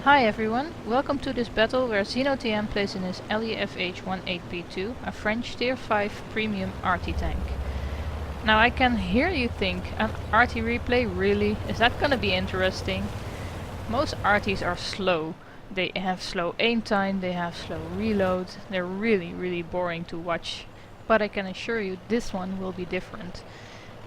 Hi everyone, welcome to this battle where XzynoTM plays in his LEFH18B2, a French tier 5 premium Arty tank. Now I can hear you think, an Arty replay, really? Is that gonna be interesting? Most Artys are slow. They have slow aim time, they have slow reload, they're really boring to watch. But I can assure you this one will be different.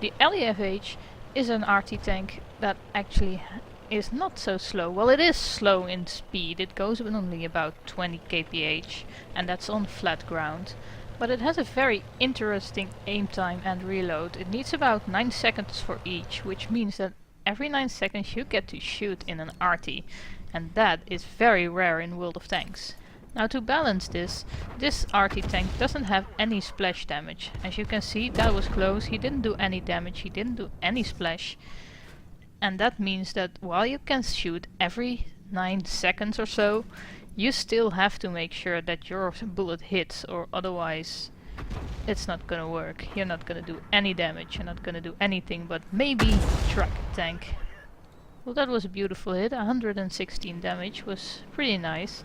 The LEFH is an Arty tank that actually is not so slow. Well, it is slow in speed. It goes with only about 20 kph, and that's on flat ground. But it has a very interesting aim time and reload. It needs about 9 seconds for each, which means that every 9 seconds you get to shoot in an Arty, and that is very rare in World of Tanks. Now to balance this Arty tank doesn't have any splash damage. As you can see, that was close. He didn't do any damage, he didn't do any splash. And that means that while you can shoot every 9 seconds or so, you still have to make sure that your bullet hits, or otherwise it's not gonna work. You're not gonna do any damage, you're not gonna do anything but maybe track a tank. Well, that was a beautiful hit. 116 damage was pretty nice.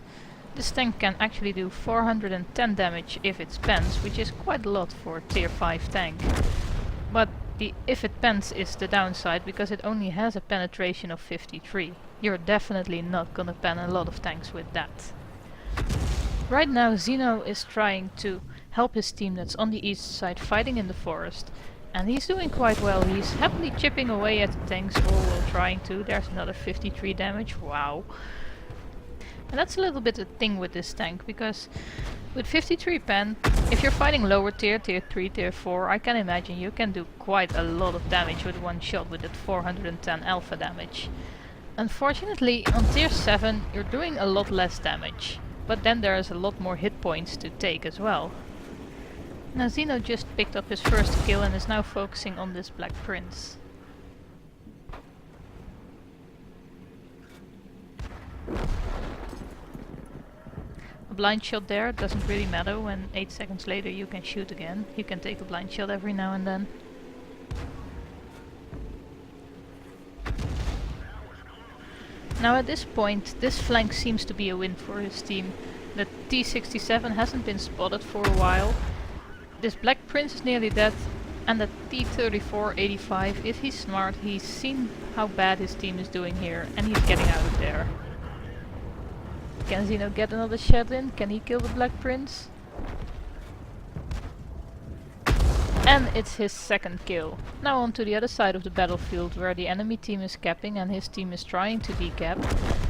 This tank can actually do 410 damage if it pens, which is quite a lot for a tier 5 tank. But the if it pens is the downside, because it only has a penetration of 53. You're definitely not gonna pen a lot of tanks with that. Right now Xzyno is trying to help his team that's on the east side fighting in the forest. And he's doing quite well. He's happily chipping away at the tanks, all while trying to. There's another 53 damage, wow. And that's a little bit a thing with this tank, because with 53 pen, if you're fighting lower tier, tier 3, tier 4, I can imagine you can do quite a lot of damage with one shot with that 410 alpha damage. Unfortunately, on tier 7 you're doing a lot less damage, but then there's a lot more hit points to take as well. Now Xzyno just picked up his first kill and is now focusing on this Black Prince. A blind shot there doesn't really matter when 8 seconds later you can shoot again. You can take a blind shot every now and then. Now at this point, this flank seems to be a win for his team. The T-67 hasn't been spotted for a while. This Black Prince is nearly dead, and the T-34-85, if he's smart, he's seen how bad his team is doing here, and he's getting out of there. Can Xzyno get another shot in? Can he kill the Black Prince? And it's his second kill. Now on to the other side of the battlefield, where the enemy team is capping and his team is trying to decap,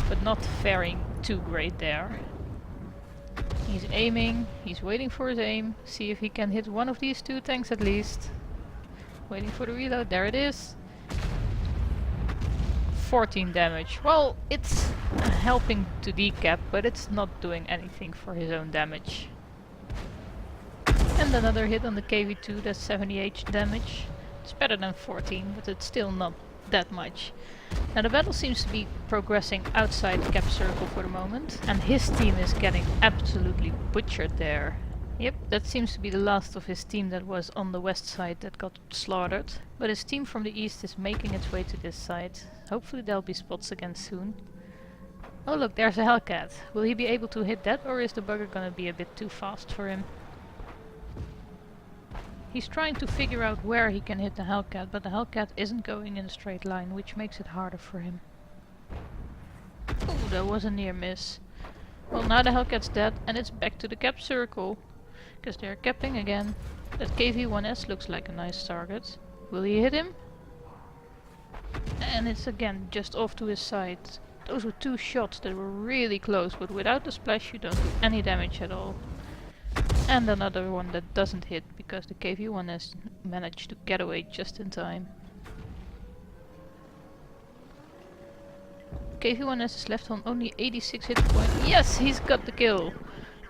but not faring too great there. He's aiming, he's waiting for his aim, see if he can hit one of these two tanks at least. Waiting for the reload, there it is. 14 damage. Well, it's helping to decap, but it's not doing anything for his own damage. And another hit on the KV2, that's 78 damage. It's better than 14, but it's still not that much. Now the battle seems to be progressing outside the cap circle for the moment, and his team is getting absolutely butchered there. Yep, that seems to be the last of his team that was on the west side that got slaughtered. But his team from the east is making its way to this side. Hopefully there'll be spots again soon. Oh look, there's a Hellcat. Will he be able to hit that, or is the bugger gonna be a bit too fast for him? He's trying to figure out where he can hit the Hellcat, but the Hellcat isn't going in a straight line, which makes it harder for him. Oh, that was a near miss. Well, now the Hellcat's dead, and it's back to the cap circle. Because they're capping again. That KV-1S looks like a nice target. Will he hit him? And it's again just off to his side. Those were two shots that were really close, but without the splash you don't do any damage at all. And another one that doesn't hit, because the KV-1S managed to get away just in time. KV-1S is left on only 86 hit points. Yes, he's got the kill!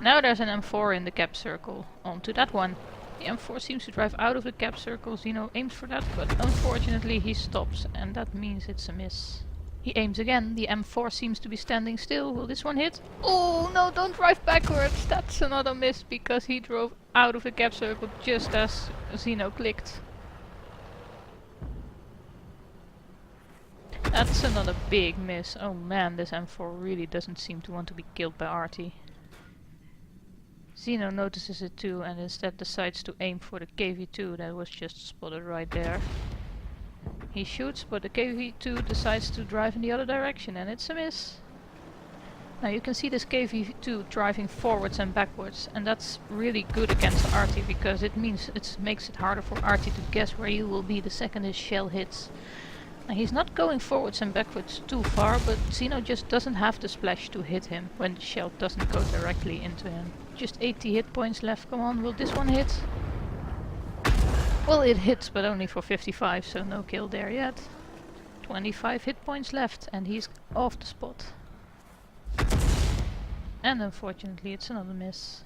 Now there's an M4 in the cap circle. On to that one. The M4 seems to drive out of the cap circle. Xzyno aims for that, but unfortunately he stops, and that means it's a miss. He aims again. The M4 seems to be standing still. Will this one hit? Oh no, don't drive backwards! That's another miss, because he drove out of the cap circle just as Xzyno clicked. That's another big miss. Oh man, this M4 really doesn't seem to want to be killed by Arty. Xyno notices it too and instead decides to aim for the KV2 that was just spotted right there. He shoots, but the KV2 decides to drive in the other direction and it's a miss. Now you can see this KV2 driving forwards and backwards, and that's really good against Arty because it means it makes it harder for Arty to guess where he will be the second his shell hits. Now he's not going forwards and backwards too far, but Xyno just doesn't have the splash to hit him when the shell doesn't go directly into him. Just 80 hit points left, come on, will this one hit? Well, it hits, but only for 55, so no kill there yet. 25 hit points left and he's off the spot. And unfortunately it's another miss.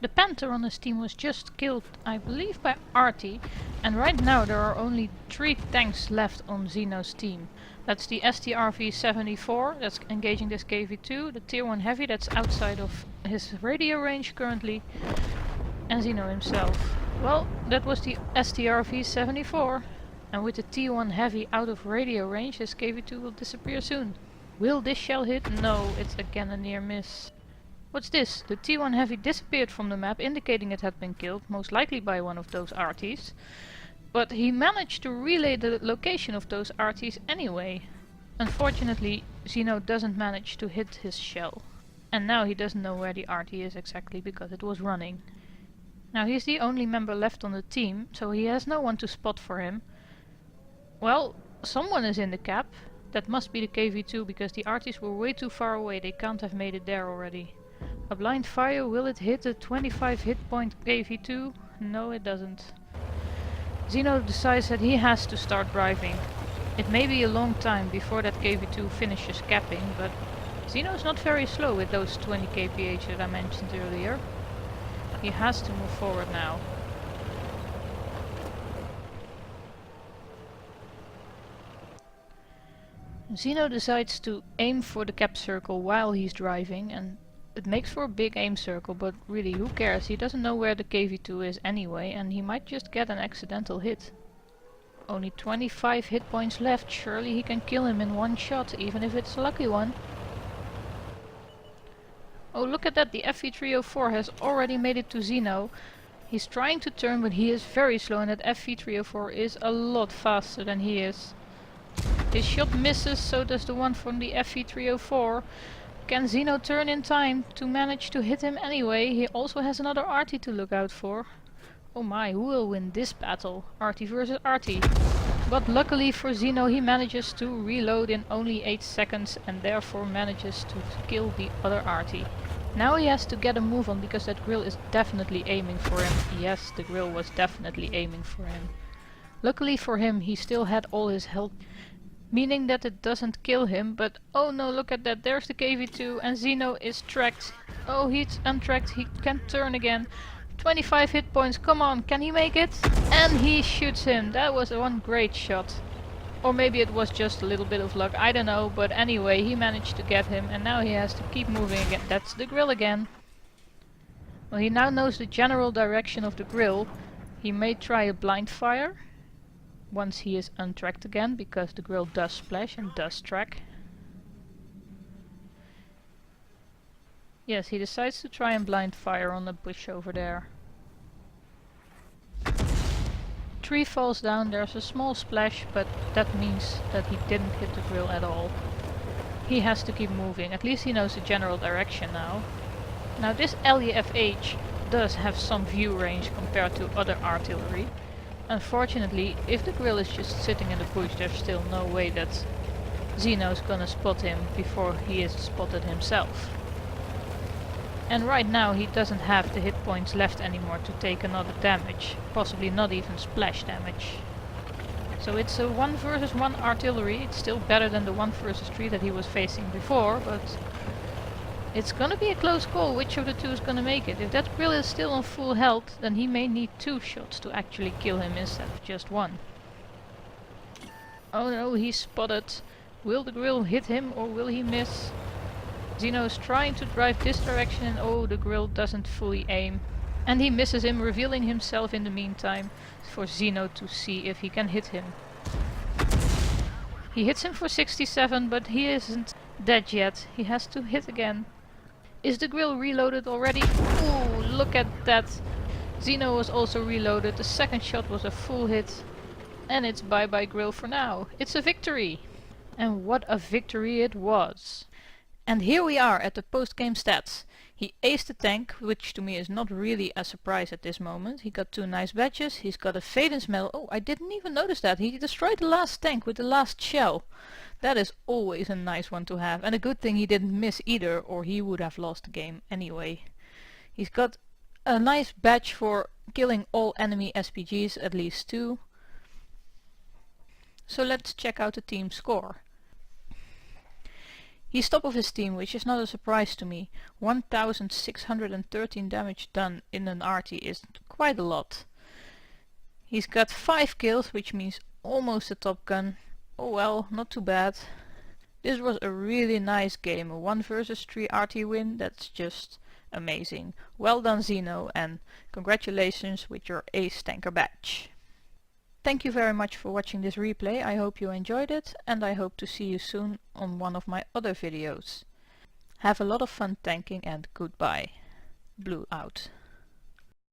The Panther on his team was just killed, I believe, by Arty, and right now there are only 3 tanks left on Xyno's team. That's the STRV-74 that's engaging this KV2, the Tier 1 Heavy that's outside of his radio range currently, and Xyno himself. Well, that was the STRV-74, and with the T1 Heavy out of radio range, his KV2 will disappear soon. Will this shell hit? No, it's again a near miss. What's this? The T1 Heavy disappeared from the map, indicating it had been killed, most likely by one of those Artys. But he managed to relay the location of those Artys anyway. Unfortunately, Xyno doesn't manage to hit his shell. And now he doesn't know where the Arty is exactly because it was running. Now he's the only member left on the team, so he has no one to spot for him. Well, someone is in the cap. That must be the KV2 because the Artys were way too far away, they can't have made it there already. A blind fire, will it hit the 25 hit point KV2? No, it doesn't. Xyno decides that he has to start driving. It may be a long time before that KV2 finishes capping, but Xyno's not very slow with those 20 kph that I mentioned earlier. He has to move forward now. Xyno decides to aim for the cap circle while he's driving, and it makes for a big aim circle, but really who cares, he doesn't know where the KV2 is anyway and he might just get an accidental hit. Only 25 hit points left, surely he can kill him in one shot, even if it's a lucky one. Oh, look at that, the FV304 has already made it to Xyno. He's trying to turn, but he is very slow and that FV304 is a lot faster than he is. His shot misses, so does the one from the FV304. Can Xyno turn in time to manage to hit him anyway? He also has another Arty to look out for. Oh my, who will win this battle? Arty versus Arty. But luckily for Xyno he manages to reload in only 8 seconds and therefore manages to kill the other Arty. Now he has to get a move on because that grill is definitely aiming for him. Yes, the grill was definitely aiming for him. Luckily for him he still had all his health, meaning that it doesn't kill him, but oh no, look at that, there's the KV2 and Xyno is tracked. Oh, he's untracked, he can turn again. 25 hit points, come on, can he make it? And he shoots him, that was one great shot. Or maybe it was just a little bit of luck, I don't know, but anyway, he managed to get him and now he has to keep moving again. That's the grill again. Well, he now knows the general direction of the grill. He may try a blind fire once he is untracked again, because the grill does splash and does track. Yes, he decides to try and blind fire on the bush over there. Tree falls down, there's a small splash, but that means that he didn't hit the grill at all. He has to keep moving, at least he knows the general direction now. Now this LEFH does have some view range compared to other artillery. Unfortunately, if the grill is just sitting in the bush, there's still no way that Xyno's gonna spot him before he is spotted himself. And right now he doesn't have the hit points left anymore to take another damage, possibly not even splash damage. So it's a 1 versus 1 artillery. It's still better than the 1 versus 3 that he was facing before, but it's gonna be a close call which of the two is gonna make it. If that grill is still on full health, then he may need 2 shots to actually kill him instead of just 1. Oh no, he's spotted. Will the grill hit him or will he miss? Xyno is trying to drive this direction and oh, the grill doesn't fully aim. And he misses him, revealing himself in the meantime for Xyno to see if he can hit him. He hits him for 67, but he isn't dead yet. He has to hit again. Is the grill reloaded already? Ooh, look at that. Xyno was also reloaded. The second shot was a full hit. And it's bye bye grill for now. It's a victory. And what a victory it was. And here we are at the post-game stats. He aced the tank, which to me is not really a surprise at this moment. He got 2 nice badges. He's got a Faden's medal. Oh, I didn't even notice that. He destroyed the last tank with the last shell. That is always a nice one to have. And a good thing he didn't miss either, or he would have lost the game anyway. He's got a nice badge for killing all enemy SPGs, at least 2. So let's check out the team score. He's top of his team, which is not a surprise to me. 1613 damage done in an Arty is quite a lot. He's got 5 kills, which means almost a top gun. Oh well, not too bad. This was a really nice game, a 1 versus 3 Arty win. That's just amazing. Well done Xyno, and congratulations with your ace tanker badge. Thank you very much for watching this replay. I hope you enjoyed it, and I hope to see you soon on one of my other videos. Have a lot of fun tanking, and goodbye. Blue out.